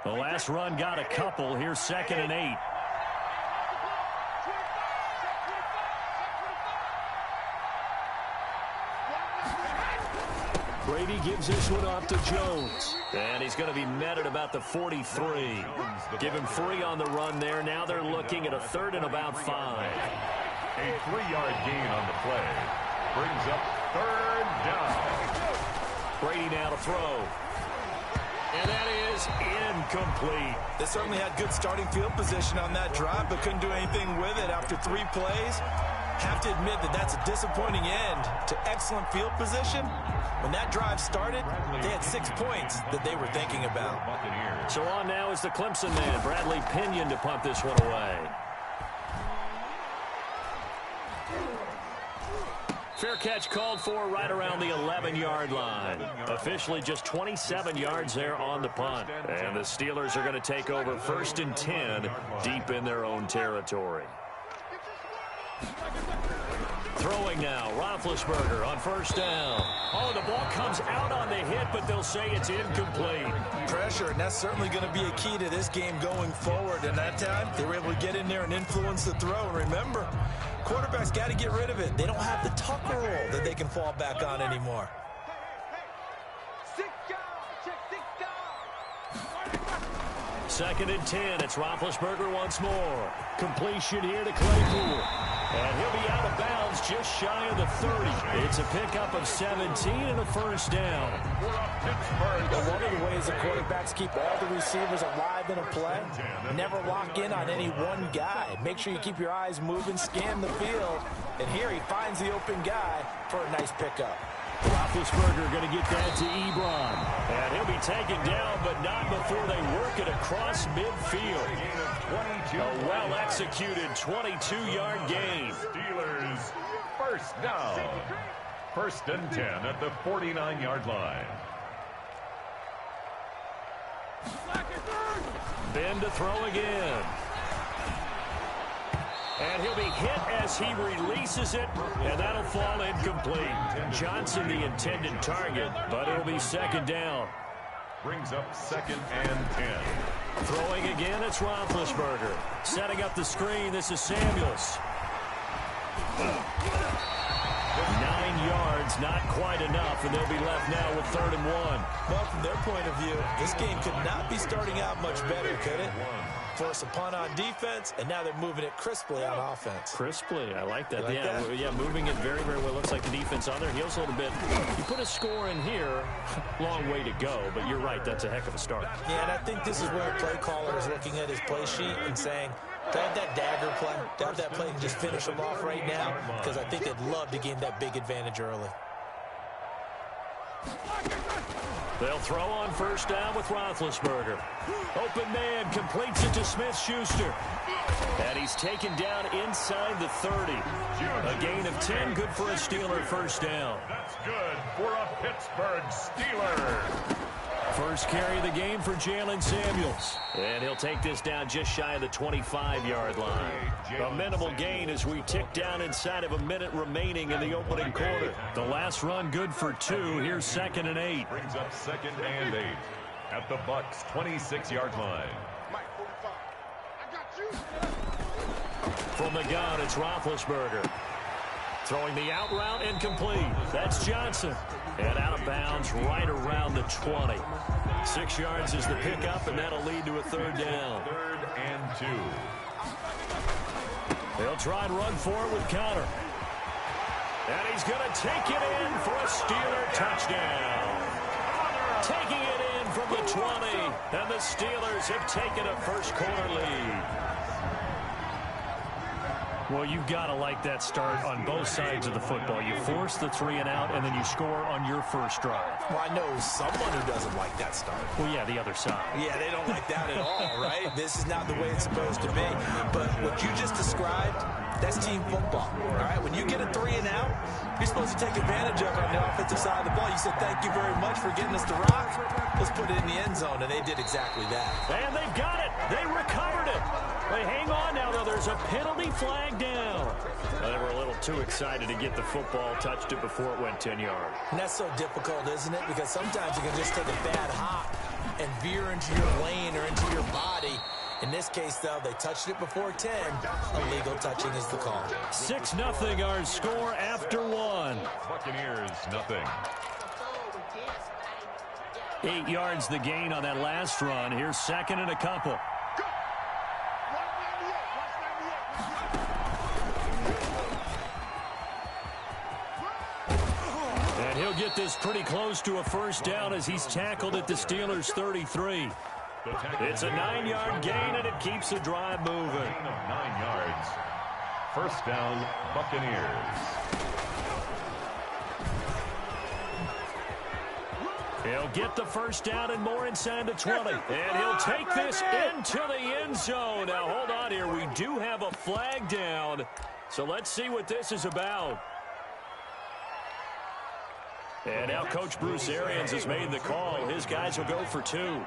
The last run got a couple. Here's 2nd and 8. Brady gives this one off to Jones. And he's going to be met at about the 43. Give him 3 on the run there. Now they're looking at a 3rd and about 5. A 3-yard gain on the play. Brings up 3rd down. Brady now to throw. And that is incomplete. They certainly had good starting field position on that drive, but couldn't do anything with it after 3 plays. Have to admit that that's a disappointing end to excellent field position. When that drive started, they had 6 points that they were thinking about. So on now is the Clemson man, Bradley Pinion, to punt this one away. Fair catch called for right around the 11-yard line. Officially just 27 yards there on the punt. And the Steelers are going to take over 1st and 10 deep in their own territory. Throwing now, Roethlisberger on 1st down. Oh, the ball comes out on the hit, but they'll say it's incomplete. Pressure, and that's certainly going to be a key to this game going forward. And that time, they were able to get in there and influence the throw. And remember, quarterbacks got to get rid of it. They don't have the Tucker roll that they can fall back on anymore. 2nd and 10. It's Roethlisberger once more. Completion here to Claypool. And he'll be out of bounds just shy of the 30. It's a pickup of 17 and a 1st down. Well, one of the ways the quarterbacks keep all the receivers alive in a play, never lock in on any one guy. Make sure you keep your eyes moving, scan the field. And here he finds the open guy for a nice pickup. Roethlisberger going to get that to Ebron. And he'll be taken down, but not before they work it across midfield. A well-executed 22-yard gain. Steelers 1st down. 1st and 10 at the 49-yard line. Ben to throw again. And he'll be hit as he releases it, and that'll fall incomplete. Johnson the intended target, but it'll be 2nd down. Brings up 2nd and 10. Throwing again, it's Roethlisberger. Setting up the screen, this is Samuels. 9 yards, not quite enough, and they'll be left now with 3rd and 1. Well, from their point of view, this game could not be starting out much better, could it? Force a punt on defense, and now they're moving it crisply on offense. Crisply, I like that. Like that? Yeah, moving it very, very well. Looks like the defense on their heels a little bit. You put a score in here, long way to go, but you're right, that's a heck of a start. Yeah, and I think this is where a play caller is looking at his play sheet and saying, to have that dagger play, to have that play and just finish them off right now, because I think they'd love to gain that big advantage early. They'll throw on 1st down with Roethlisberger. Open man completes it to Smith-Schuster. And he's taken down inside the 30. A gain of 10, good for a Steeler 1st down. That's good for a Pittsburgh Steeler. First carry of the game for Jalen Samuels. And he'll take this down just shy of the 25-yard line. A minimal gain as we tick down inside of a minute remaining in the opening quarter. The last run good for 2. Here's 2nd and 8. Brings up 2nd and 8 at the Bucs' 26-yard line. From the gun, it's Roethlisberger. Throwing the out route incomplete. That's Johnson. And out of bounds right around the 20. 6 yards is the pickup, and that'll lead to a 3rd down. 3rd and 2. They'll try and run for it with Connor. And he's going to take it in for a Steeler touchdown. Taking it in from the 20. And the Steelers have taken a first-quarter lead. Well, you've got to like that start on both sides of the football. You force the 3 and out, and then you score on your first drive. Well, I know someone who doesn't like that start. Well, yeah, the other side. Yeah, they don't like that at all, right? This is not the way it's supposed to be. But what you just described, that's team football, all right? When you get a 3 and out, you're supposed to take advantage of it on the offensive side of the ball. You said, thank you very much for getting us the rock. Let's put it in the end zone, and they did exactly that. And they've got it. They recovered it. They hang on now, though. There's a penalty flag down. They were a little too excited to get the football, touched it before it went 10 yards. And that's so difficult, isn't it? Because sometimes you can just take a bad hop and veer into your lane or into In this case, though, they touched it before 10. Illegal touching is the call. 6-0 our score after 1. Buccaneers, nothing. 8 yards the gain on that last run. Here's second and a couple. And he'll get this pretty close to a first down as he's tackled at the Steelers' 33. It's a 9-yard gain, and it keeps the drive moving. Gain of 9 yards. First down, Buccaneers. He'll get the first down and more inside the 20. And he'll take this into the end zone. Now, hold on here. We do have a flag down. So let's see what this is about. And now Coach Bruce Arians has made the call. His guys will go for 2.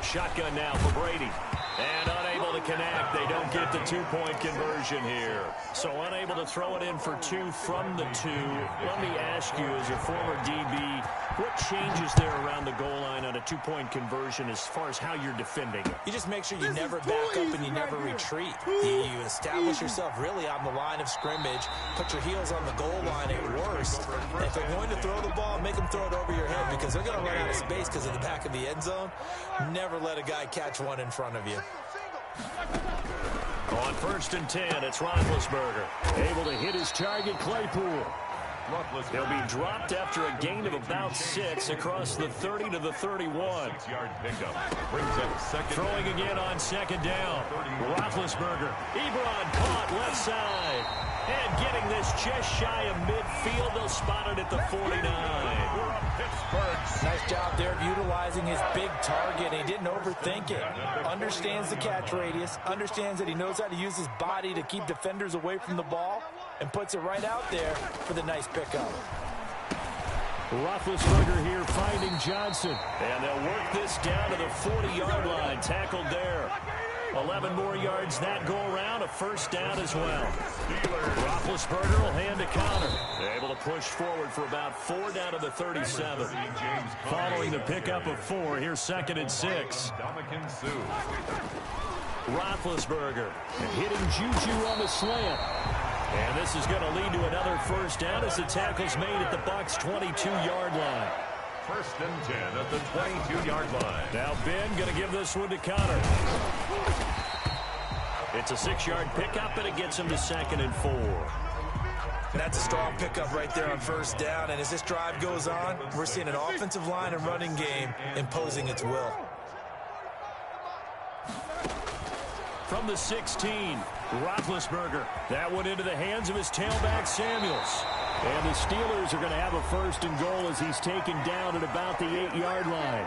Shotgun now for Brady. And unable to connect. They don't get the 2-point conversion here. So unable to throw it in for 2 from the 2. Let me ask you, as a former DB, what changes there around the goal line on a 2-point conversion as far as how you're defending? You just make sure you never back up and you never retreat. You establish yourself really on the line of scrimmage. Put your heels on the goal line at worst. And if they're going to throw the ball, make them throw it over your head because they're going to run out of space because of the back of the end zone. Never let a guy catch one in front of you. On 1st and 10, it's Roethlisberger. Able to hit his target, Claypool. He'll be dropped after a gain of about 6 across the 30 to the 31. 6-yard pickup. Brings up second. Throwing again on 2nd down. Roethlisberger. Ebron caught left side. And getting this just shy of midfield. They'll spot it at the 49. Nice job there of utilizing his big target. He didn't overthink it. Understands the catch radius. Understands that he knows how to use his body to keep defenders away from the ball. And puts it right out there for the nice pickup. Roethlisberger here finding Johnson. And they'll work this down to the 40-yard line. Tackled there. 11 more yards that go around. A first down as well. Roethlisberger will hand a counter. They're able to push forward for about 4 down to the 37. Following the pickup of 4, here's 2nd and 6. Roethlisberger hitting Juju on the slant. And this is going to lead to another first down as the tackle's made at the Bucs' 22-yard line. 1st and 10 at the 22-yard line. Now Ben going to give this one to Connor. It's a 6-yard pickup, and it gets him to 2nd and 4. That's a strong pickup right there on first down. And as this drive goes on, we're seeing an offensive line and running game imposing its will. From the 16, Roethlisberger. That one into the hands of his tailback, Samuels. And the Steelers are going to have a 1st and goal as he's taken down at about the 8-yard line.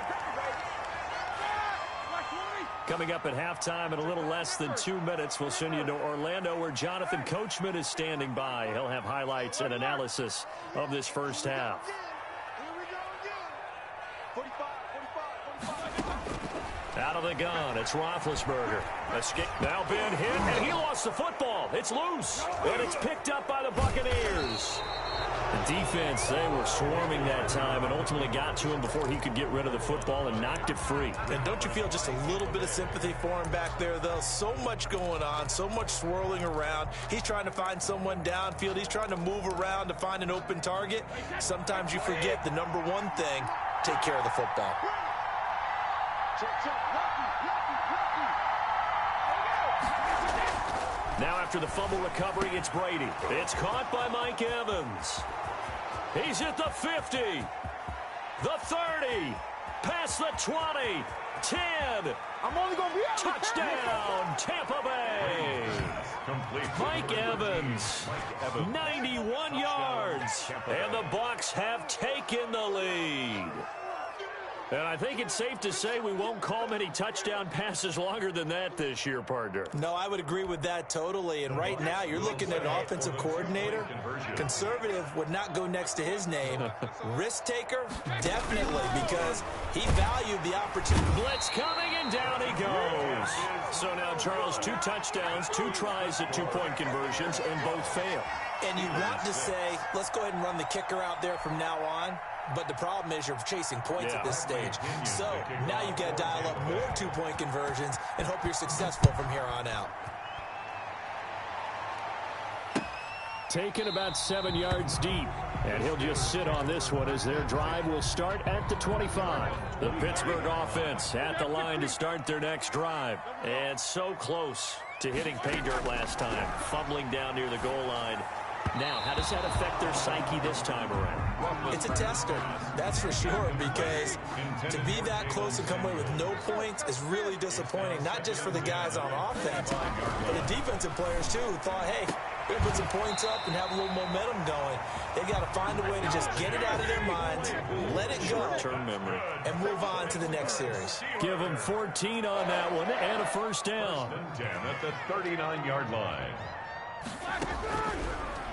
Coming up at halftime in a little less than 2 minutes, we'll send you to Orlando where Jonathan Coachman is standing by. He'll have highlights and analysis of this first half. Out of the gun, it's Roethlisberger. Escape. Now Ben hit, and he lost the football. It's loose, and it's picked up by the Buccaneers. The defense, they were swarming that time and ultimately got to him before he could get rid of the football and knocked it free. And don't you feel just a little bit of sympathy for him back there, though? So much going on, so much swirling around. He's trying to find someone downfield. He's trying to move around to find an open target. Sometimes you forget the number one thing, take care of the football. Now after the fumble recovery, it's Brady. It's caught by Mike Evans. He's at the 50, the 30, past the 20, 10. I'm only going to be touchdown, Tampa Bay. Mike Evans, 91 yards, and the Bucs have taken the lead. And I think it's safe to say we won't call many touchdown passes longer than that this year, partner. No, I would agree with that totally. And right now, you're looking at an offensive coordinator. Conservative would not go next to his name. Risk taker, definitely, because he valued the opportunity. Blitz coming, and down he goes. So now, Charles, 2 touchdowns, 2 tries at 2-point conversions, and both fail. And you want to say, let's go ahead and run the kicker out there from now on. but the problem is you're chasing points at this stage. So now you've got to dial up more two-point conversions and hope you're successful from here on out. Taken about 7 yards deep. And he'll just sit on this one as their drive will start at the 25. The Pittsburgh offense at the line to start their next drive. And so close to hitting pay dirt last time, fumbling down near the goal line. Now, how does that affect their psyche this time around? It's a tester, that's for sure, because to be that close and come away with no points is really disappointing, not just for the guys on offense, but the defensive players, too, who thought, hey, we're going to put some points up and have a little momentum going. They got to find a way to just get it out of their minds, let it go, short-term memory, and move on to the next series. Give them 14 on that one and a first down. 10 at the 39-yard line.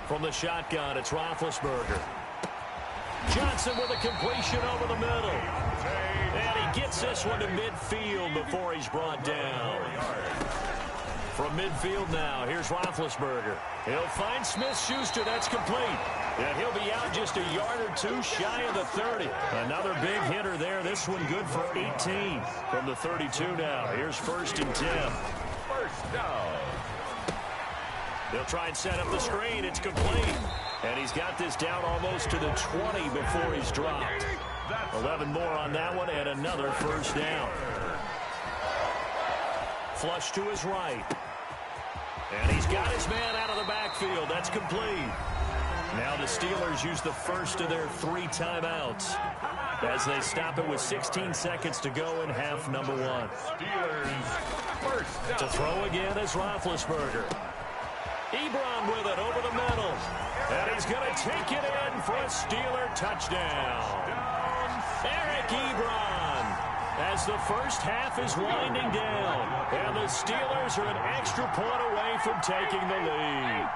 From the shotgun, it's Roethlisberger. Johnson with a completion over the middle. And he gets this one to midfield before he's brought down. From midfield now, here's Roethlisberger. He'll find Smith-Schuster. That's complete. And he'll be out just a yard or two shy of the 30. Another big hitter there. This one good for 18. From the 32 now, here's 1st and 10. First down. They'll try and set up the screen. It's complete. And he's got this down almost to the 20 before he's dropped. 11 more on that one and another first down. Flush to his right. And he's got his man out of the backfield. That's complete. Now the Steelers use the first of their 3 timeouts as they stop it with 16 seconds to go in half number 1. Steelers first down. To throw again is Roethlisberger. Ebron with it over the middle. And he's going to take it in for a Steeler touchdown. Eric Ebron, as the first half is winding down. And the Steelers are an extra point away from taking the lead.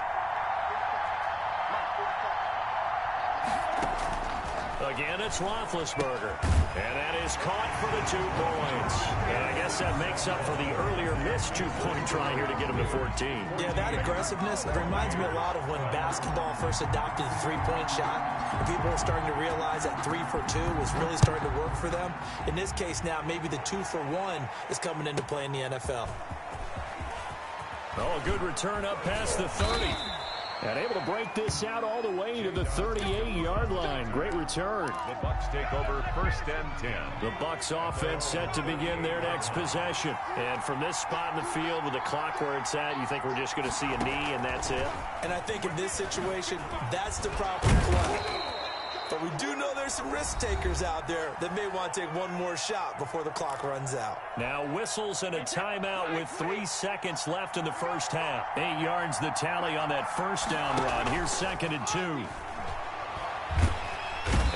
Again, it's Roethlisberger. And that is caught for the 2 points. And I guess that makes up for the earlier missed 2-point try here to get him to 14. Yeah, that aggressiveness, it reminds me a lot of when basketball first adopted the 3-point shot. And people were starting to realize that 3 for 2 was really starting to work for them. In this case now, maybe the 2 for 1 is coming into play in the NFL. Oh, a good return up past the 30. And able to break this out all the way to the 38-yard line. Great return. The Bucs take over 1st and 10. The Bucs offense set to begin their next possession. And from this spot in the field with the clock where it's at, you think we're just going to see a knee and that's it? And I think in this situation, that's the proper play. But we do know there's some risk takers out there that may want to take one more shot before the clock runs out. Now whistles and a timeout with 3 seconds left in the first half. 8 yards the tally on that first down run. Here's 2nd and 2.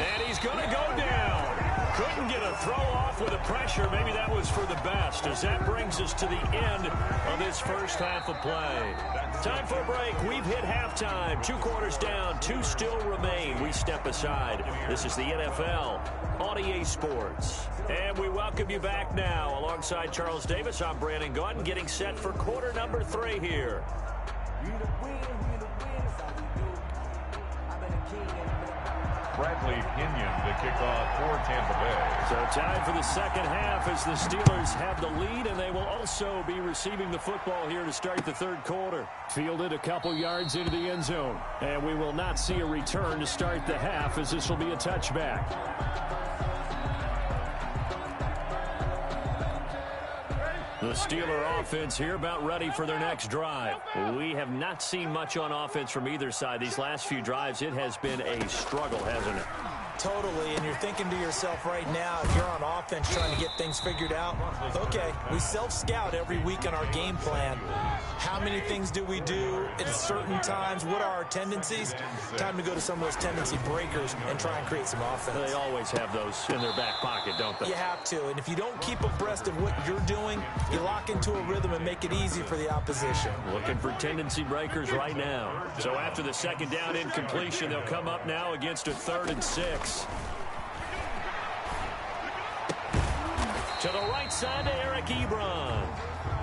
And he's going to go down. Couldn't get a throw off with the pressure. Maybe that was for the best, as that brings us to the end of this first half of play. Time for a break. We've hit halftime. 2 quarters down. 2 still remain. We step aside. This is the NFL on EA Sports. And we welcome you back now. Alongside Charles Davis, I'm Brandon Gaudin, getting set for quarter number 3 here. Bradley Pinion to kick off for Tampa Bay. So time for the second half as the Steelers have the lead, and they will also be receiving the football here to start the 3rd quarter. Fielded a couple yards into the end zone, and we will not see a return to start the half as this will be a touchback. The Steeler offense here about ready for their next drive. We have not seen much on offense from either side. These last few drives, it has been a struggle, hasn't it? Totally, and you're thinking to yourself right now, if you're on offense trying to get things figured out, okay, we self-scout every week on our game plan. How many things do we do at certain times? What are our tendencies? Time to go to some of those tendency breakers and try and create some offense. They always have those in their back pocket, don't they? You have to, and if you don't keep abreast of what you're doing, you lock into a rhythm and make it easy for the opposition. Looking for tendency breakers right now. So after the second down incompletion, they'll come up now against a 3rd and 6. To the right side to Eric Ebron.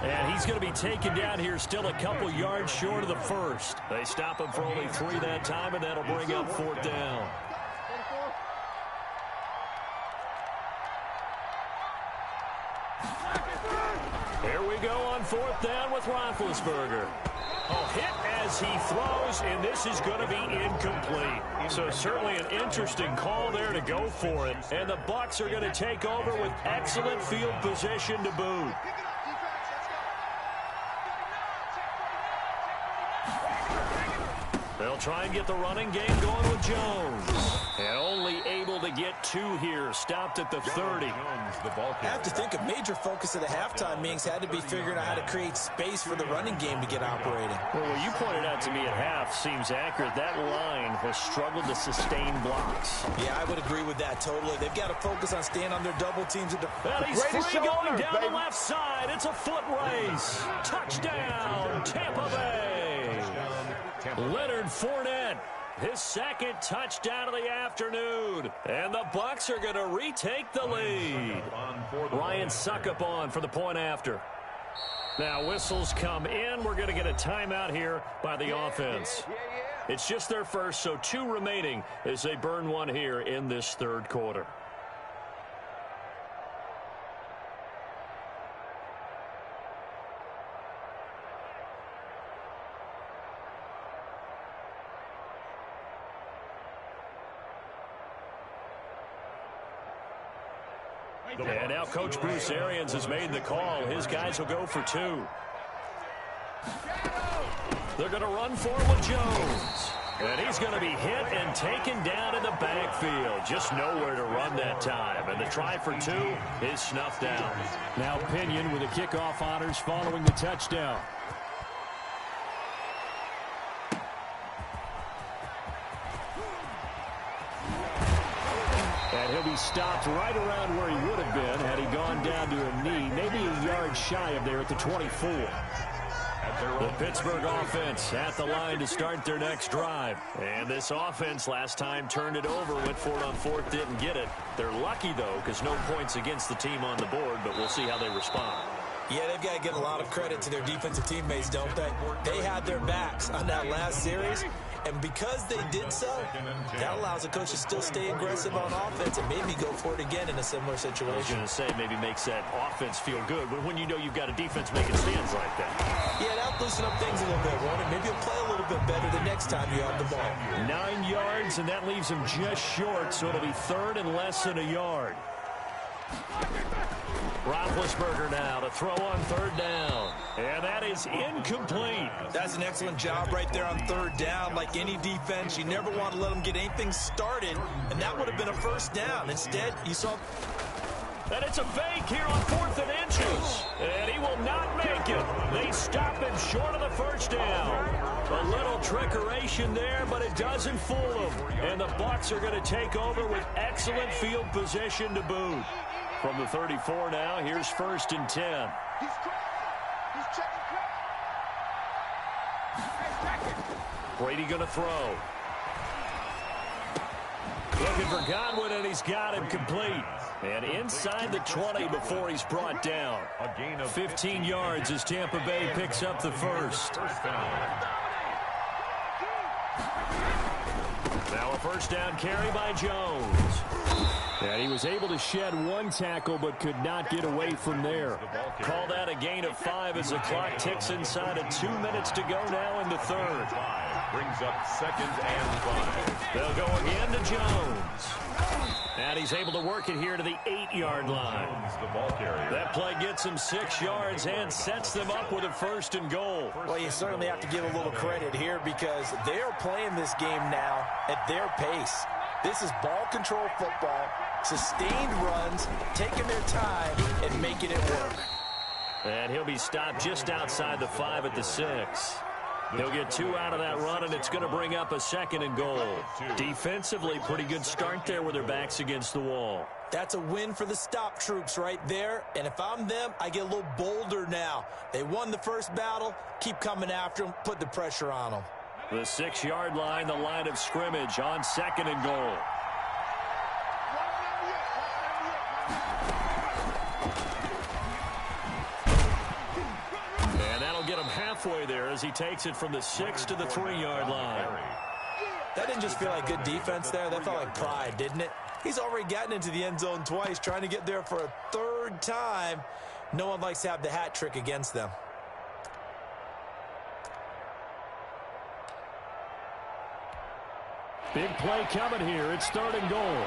And he's going to be taken down here still a couple yards short of the first. They stop him for only 3 that time, and that'll bring up 4th down. Here we go on 4th down with Roethlisberger. Hit as he throws, and this is going to be incomplete. So certainly an interesting call there to go for it. And the Bucs are going to take over with excellent field position to boot. They'll try and get the running game going with Jones. And only able to get 2 here. Stopped at the 30. I have to think a major focus of the halftime meetings had to be figuring out how to create space for the running game to get operating. Well, what you pointed out to me at half seems accurate. That line has struggled to sustain blocks. Yeah, I would agree with that totally. They've got to focus on staying on their double teams. And he's free going down the left side. It's a foot race. Touchdown, Tampa Bay. Leonard Fournette, his 2nd touchdown of the afternoon. And the Bucs are going to retake the lead. Ryan Suckup on for the point after. Now whistles come in. We're going to get a timeout here by the offense. It's just their first, so 2 remaining as they burn 1 here in this 3rd quarter. And now Coach Bruce Arians has made the call. His guys will go for 2. They're going to run for it with Jones. And he's going to be hit and taken down in the backfield. Just nowhere to run that time. And the try for 2 is snuffed out. Now Pinion with the kickoff honors following the touchdown. And he'll be stopped right around where he would have been had he gone down to a knee, maybe a yard shy of there at the 24. The Pittsburgh offense at the line to start their next drive. And this offense last time turned it over, went for it on 4th, didn't get it. They're lucky, though, because no points against the team on the board, but we'll see how they respond. Yeah, they've got to give a lot of credit to their defensive teammates, don't they? They had their backs on that last series, and because they did so, that allows the coach to still stay aggressive on offense and maybe go for it again in a similar situation. I was going to say, maybe makes that offense feel good, but when you know you've got a defense making stands like that. Yeah, that'll loosen up things a little bit, won't it? Maybe you'll play a little bit better the next time you have the ball. 9 yards, and that leaves him just short, so it'll be 3rd and less than a yard. Roethlisberger now to throw on 3rd down. And that is incomplete. That's an excellent job right there on 3rd down. Like any defense, you never want to let them get anything started, and that would have been a 1st down. Instead, you saw... And it's a fake here on 4th and inches. And he will not make it. They stop him short of the 1st down. A little trickeration there, but it doesn't fool him. And the Bucs are going to take over with excellent field position to boot. From the 34 now, here's 1st and 10. Brady going to throw. Looking for Godwin, and he's got him complete. And inside the 20 before he's brought down. 15 yards as Tampa Bay picks up the 1st. Now a 1st down carry by Jones. And he was able to shed 1 tackle but could not get away from there. Call that a gain of 5 as the clock ticks inside of 2 minutes to go now in the 3rd. Brings up 2nd and 5. They'll go again to Jones. And he's able to work it here to the 8-yard line. That play gets him 6 yards and sets them up with a 1st and goal. Well, you certainly have to give a little credit here because they're playing this game now at their pace. This is ball control football, sustained runs, taking their time and making it work. And he'll be stopped just outside the 5 at the 6. He'll get 2 out of that run, and it's going to bring up a 2nd and goal. Defensively, pretty good start there with their backs against the wall. That's a win for the stop troops right there, and if I'm them, I get a little bolder now. They won the first battle, keep coming after them, put the pressure on them. The 6-yard line, the line of scrimmage on 2nd and goal. And that'll get him halfway there as he takes it from the 6 to the 3-yard line. That didn't just feel like good defense there. That felt like pride, didn't it? He's already gotten into the end zone twice, trying to get there for a 3rd time. No one likes to have the hat trick against them. Big play coming here. It's 3rd and goal.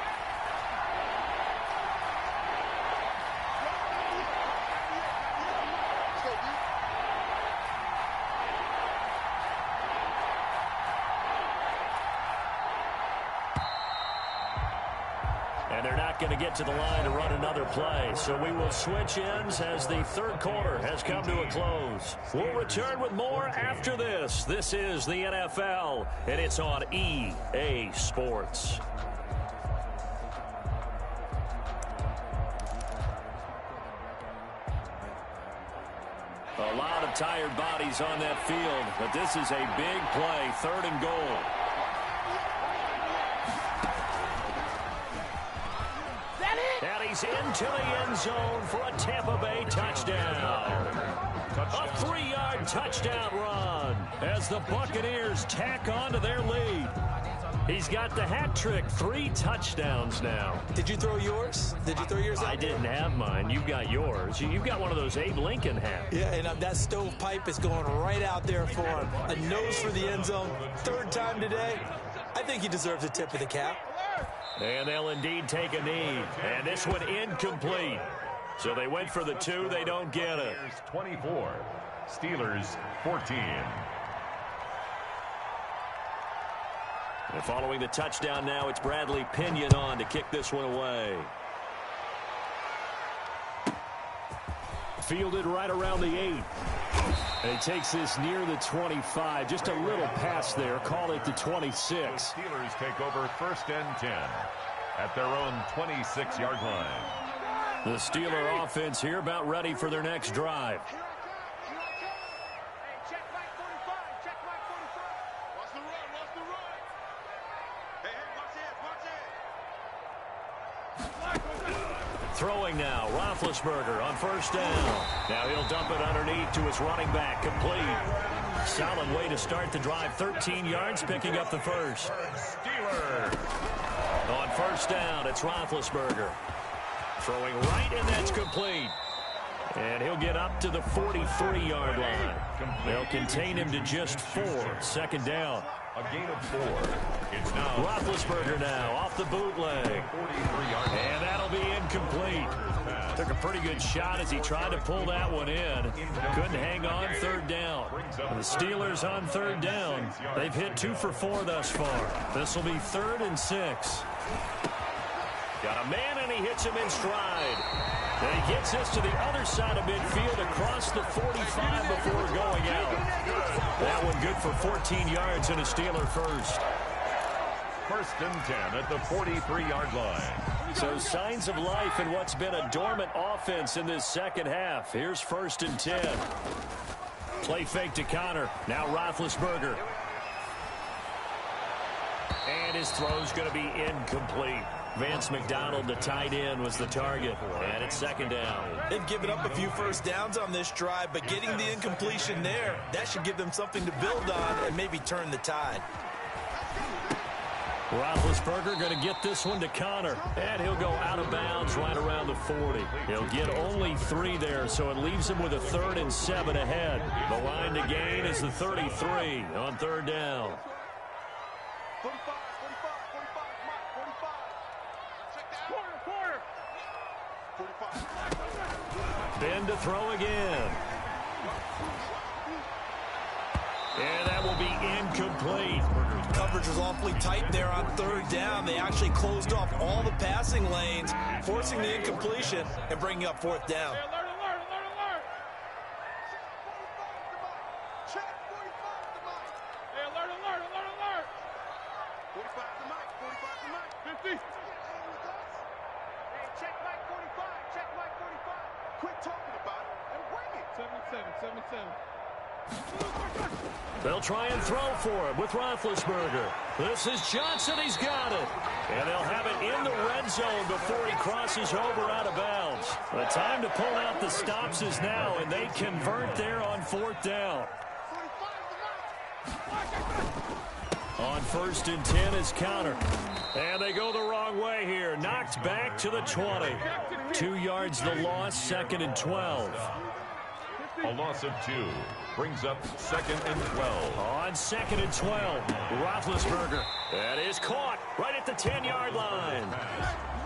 And they're not going to get to the line to run another play. So we will switch ends as the 3rd quarter has come to a close. We'll return with more after this. This is the NFL, and it's on EA Sports. A lot of tired bodies on that field, but this is a big play, 3rd and goal. And he's into the end zone for a Tampa Bay touchdown. A 3-yard touchdown run as the Buccaneers tack on to their lead. He's got the hat trick, 3 touchdowns now. Did you throw yours? Did you throw yours out? I didn't have mine. You've got yours. You've got one of those Abe Lincoln hats. Yeah, and that stovepipe is going right out there for him. A nose for the end zone. 3rd time today. I think he deserves a tip of the cap. And they'll indeed take a knee. And this one incomplete. So they went for the 2. They don't get it. 24. Steelers 14. And following the touchdown now, it's Bradley Pinion on to kick this one away. Fielded right around the 8. And he takes this near the 25. Just a little pass there. Call it the 26. The Steelers take over 1st and 10 at their own 26-yard line. The Steeler offense here about ready for their next drive. Throwing now, Roethlisberger on 1st down. Now he'll dump it underneath to his running back, complete. Solid way to start the drive, 13 yards, picking up the 1st. Steelers. On 1st down, it's Roethlisberger. Throwing right, and that's complete. And he'll get up to the 43-yard line. They'll contain him to just 4. 2nd down. A gain of 4. It's now Roethlisberger now off the bootleg. And that'll be incomplete. Took a pretty good shot as he tried to pull that one in. Couldn't hang on 3rd down. And the Steelers on 3rd down. They've hit 2 for 4 thus far. This will be 3rd and 6. Got a man, and he hits him in stride. And he gets this to the other side of midfield across the 45 before going out. That one good for 14 yards and a Steeler first. 1st and 10 at the 43-yard line. So signs of life in what's been a dormant offense in this 2nd half. Here's 1st and 10. Play fake to Connor. Now Roethlisberger. And his throw's going to be incomplete. Vance McDonald, the tight end, was the target. And it's 2nd down. They've given up a few 1st downs on this drive, but getting the incompletion there, that should give them something to build on and maybe turn the tide. Roethlisberger going to get this one to Connor. And he'll go out of bounds right around the 40. He'll get only 3 there, so it leaves him with a 3rd and 7 ahead. The line to gain is the 33 on 3rd down. 45, 45, 45, Mike, 45. Check that. Quarter. 45. Ben to throw again. And that will be incomplete. Coverage was awfully tight there on 3rd down. They actually closed off all the passing lanes, forcing the incompletion and bringing up 4th down. Alert. Check 45 to Mike. Hey, alert. 45 to Mike, 50. Hey, check Mike 45, check Mike 45. Quit talking about it and bring it. 77. They'll try and throw for him with Roethlisberger. This is Johnson. He's got it. And they'll have it in the red zone before he crosses over out of bounds. The time to pull out the stops is now, and they convert there on 4th down. On 1st and 10 is counter. And they go the wrong way here. Knocked back to the 20. 2 yards the loss, 2nd and 12. A loss of 2 brings up 2nd and 12. On 2nd and 12, Roethlisberger. That is caught right at the 10-yard line.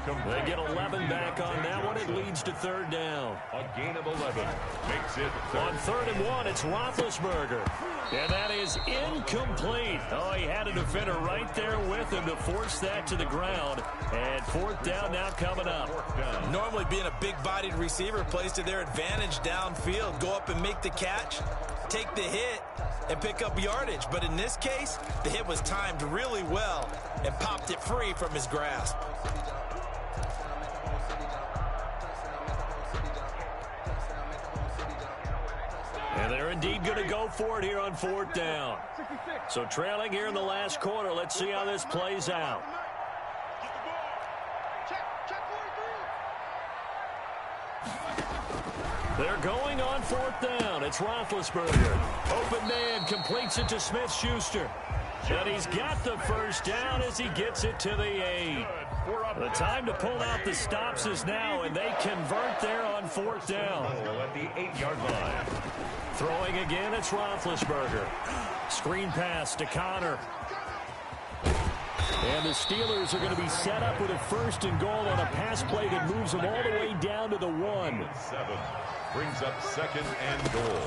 They get 11 back on that one. It leads to 3rd down. A gain of 11 makes it On 3rd and 1, it's Roethlisberger. And that is incomplete. Oh, he had a defender right there with him to force that to the ground. And 4th down now coming up. Normally being a big-bodied receiver plays to their advantage downfield. Go up and make the catch, take the hit, and pick up yardage. But in this case, the hit was timed really well and popped it free from his grasp. And they're indeed going to go for it here on 4th down. So trailing here in the last quarter. Let's see how this plays out. They're going on 4th down. It's Roethlisberger. Open man completes it to Smith-Schuster. And he's got the 1st down as he gets it to the 8. The time to pull out the stops is now, and they convert there on 4th down. at the 8-yard line. Throwing again, it's Roethlisberger. Screen pass to Connor. And the Steelers are going to be set up with a 1st and goal on a pass play that moves them all the way down to the 1. 7 brings up 2nd and goal.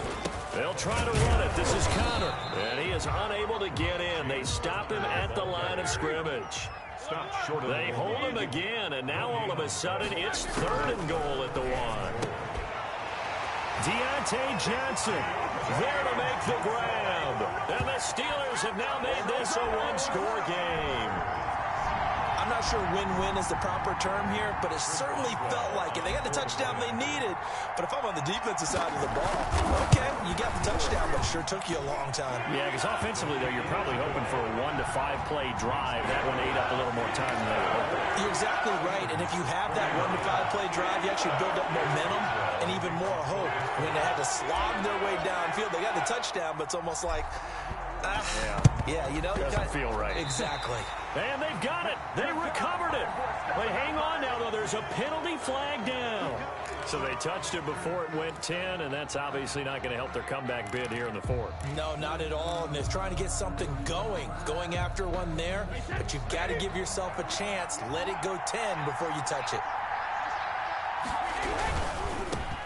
They'll try to run it. This is Connor. And he is unable to get in. They stop him at the line of scrimmage. Stopped short of They hold him again, and now all of a sudden it's 3rd and goal at the 1. Deontay Johnson there to make the grab. And the Steelers have now made this a 1-score game. I'm not sure win-win is the proper term here, but it certainly felt like it. They got the touchdown they needed, but if I'm on the defensive side of the ball, okay, you got the touchdown, but it sure took you a long time. Yeah, because offensively, though, you're probably hoping for a 1 to 5 play drive. That one ate up a little more time than they were hoping. You're exactly right, and if you have that 1 to 5 play drive, you actually build up momentum and even more hope. When they had to slog their way downfield, they got the touchdown, but it's almost like, you know. Doesn't feel right. Exactly. And they've got it. They recovered it. But hang on now, though. There's a penalty flag down. So they touched it before it went 10, and that's obviously not going to help their comeback bid here in the 4th. No, not at all. And they're trying to get something going after one there. But you've got to give yourself a chance. Let it go 10 before you touch it.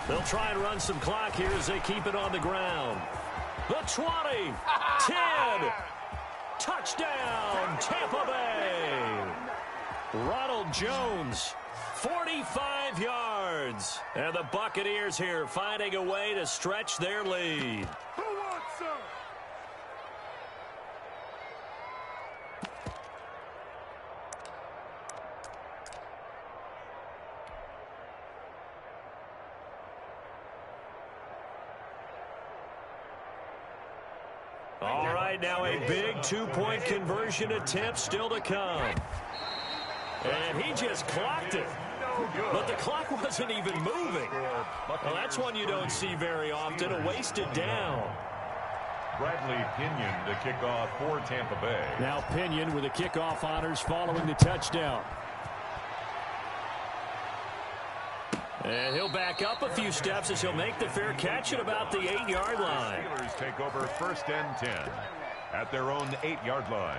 They'll try and run some clock here as they keep it on the ground. The 20, 10, touchdown, Tampa Bay. Ronald Jones, 45 yards. And the Buccaneers here finding a way to stretch their lead. Who wants some? All right, now a big 2-point conversion attempt still to come. And he just clocked it. But the clock wasn't even moving. Well, that's one you don't see very often, a wasted down. Bradley Pinion to kick off for Tampa Bay. Now Pinion with the kickoff honors following the touchdown. And he'll back up a few steps as he'll make the fair catch at about the 8-yard line. Steelers take over 1st and 10 at their own 8-yard line.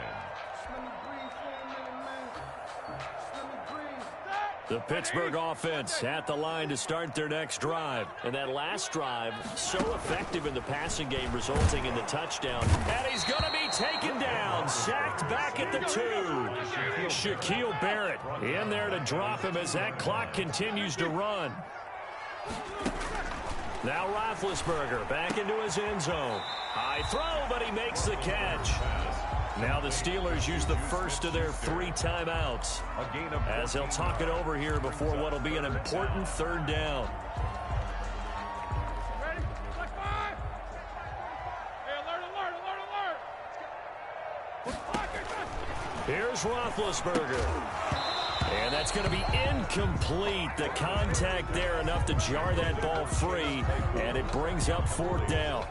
The Pittsburgh offense at the line to start their next drive. And that last drive, so effective in the passing game, resulting in the touchdown. And he's going to be taken down, sacked back at the 2. Shaquille Barrett in there to drop him as that clock continues to run. Now Roethlisberger back into his end zone. High throw, but he makes the catch. Now the Steelers use the first of their 3 timeouts as they'll talk it over here before what will be an important 3rd down. Ready? Like 5. Hey, alert. Here's Roethlisberger. And that's going to be incomplete. The contact there enough to jar that ball free, and it brings up 4th down.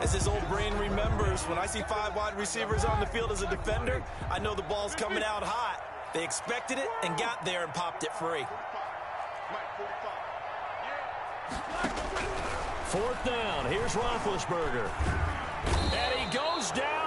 As his old brain remembers, when I see 5 wide receivers on the field as a defender, I know the ball's coming out hot. They expected it and got there and popped it free. 4th down. Here's Roethlisberger. And he goes down